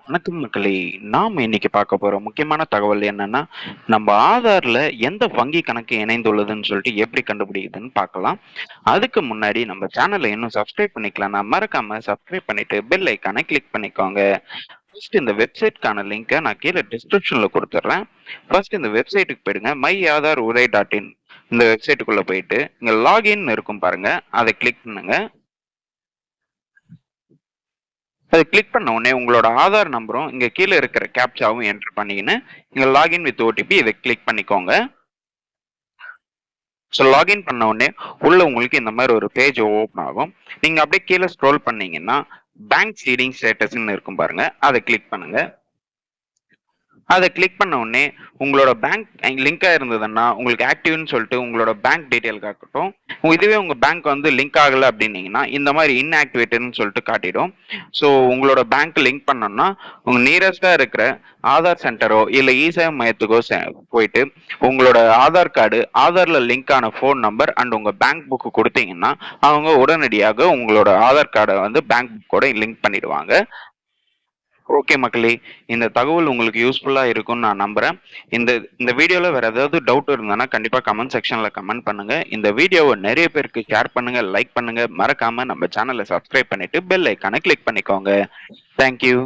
வணக்கம் மக்களே. நாம இன்னைக்கு பார்க்க போற முக்கியமான தகவல் என்னன்னா, நம்ம ஆதார்ல எந்த வங்கி கணக்கு இணைந்துள்ளதுன்னு சொல்லிட்டு எப்படி கண்டுபிடிக்குதுன்னு பார்க்கலாம். அதுக்கு முன்னாடி நம்ம சேனலை இன்னும் சப்ஸ்கிரைப் பண்ணிக்கலன்னா மறக்காம சப்ஸ்கிரைப் பண்ணிட்டு பெல் ஐக்கானை கிளிக் பண்ணிக்கோங்க. ஃபர்ஸ்ட் இந்த வெப்சைட்கான லிங்கை நான் கீழே டிஸ்கிரிப்ஷன்ல கொடுத்துட்றேன். ஃபர்ஸ்ட் இந்த வெப்சைட்டுக்கு போயிடுங்க. My Aadhaar Uday dot in இந்த வெப்சைட்டுக்குள்ள போயிட்டு இங்க லாகின் இருக்கும் பாருங்க, அதை கிளிக் பண்ணுங்க. அதை கிளிக் பண்ண உடனே உங்களோட ஆதார் நம்பரும் இங்க கீழே இருக்கிற கேப்சாவும் என்டர் பண்ணிக்கின்னு இங்க லாகின் வித் ஓடிபி இதை கிளிக் பண்ணிக்கோங்க. ஸோ லாகின் பண்ண உடனே உள்ள உங்களுக்கு இந்த மாதிரி ஒரு பேஜ் ஓப்பன் ஆகும். நீங்க அப்படியே கீழே ஸ்க்ரோல் பண்ணீங்கன்னா பேங்க் சீடிங் ஸ்டேட்டஸ்ன்னு இருக்கும் பாருங்க, அதை கிளிக் பண்ணுங்க. அதை கிளிக் பண்ண உடனே உங்களோட பேங்க் லிங்காக இருந்ததுன்னா உங்களுக்கு ஆக்டிவ்னு சொல்லிட்டு உங்களோட பேங்க் டீட்டெயில் காட்டட்டும். இதுவே உங்க பேங்க் வந்து லிங்க் ஆகலை அப்படின்னீங்கன்னா இந்த மாதிரி இன்ஆக்டிவேட்டட்னு சொல்லிட்டு காட்டிடும். ஸோ உங்களோட பேங்க் லிங்க் பண்ணோம்னா உங்க நியரஸ்டா இருக்கிற ஆதார் சென்டரோ இல்லை இசேவை மையத்துக்கோ போயிட்டு உங்களோட ஆதார் கார்டு, ஆதார்ல லிங்க் ஆன ஃபோன் நம்பர் அண்ட் உங்க பேங்க் புக்கு கொடுத்தீங்கன்னா அவங்க உடனடியாக உங்களோட ஆதார் கார்டை வந்து பேங்க் புக்கோட லிங்க் பண்ணிடுவாங்க. ஓகே மக்களே, இந்த தகவல் உங்களுக்கு யூஸ்ஃபுல்லா இருக்கும்னு நான் நம்புறேன். இந்த இந்த வீடியோல வேற ஏதாவது டவுட் இருந்தானா கண்டிப்பா கமெண்ட் செக்ஷன்ல கமெண்ட் பண்ணுங்க. இந்த வீடியோவை நிறைய பேருக்கு ஷேர் பண்ணுங்க, லைக் பண்ணுங்க, மறக்காம நம்ம சேனலை சப்ஸ்கிரைப் பண்ணிட்டு பெல் ஐக்கானை கிளிக் பண்ணிக்கோங்க. தேங்க்யூ.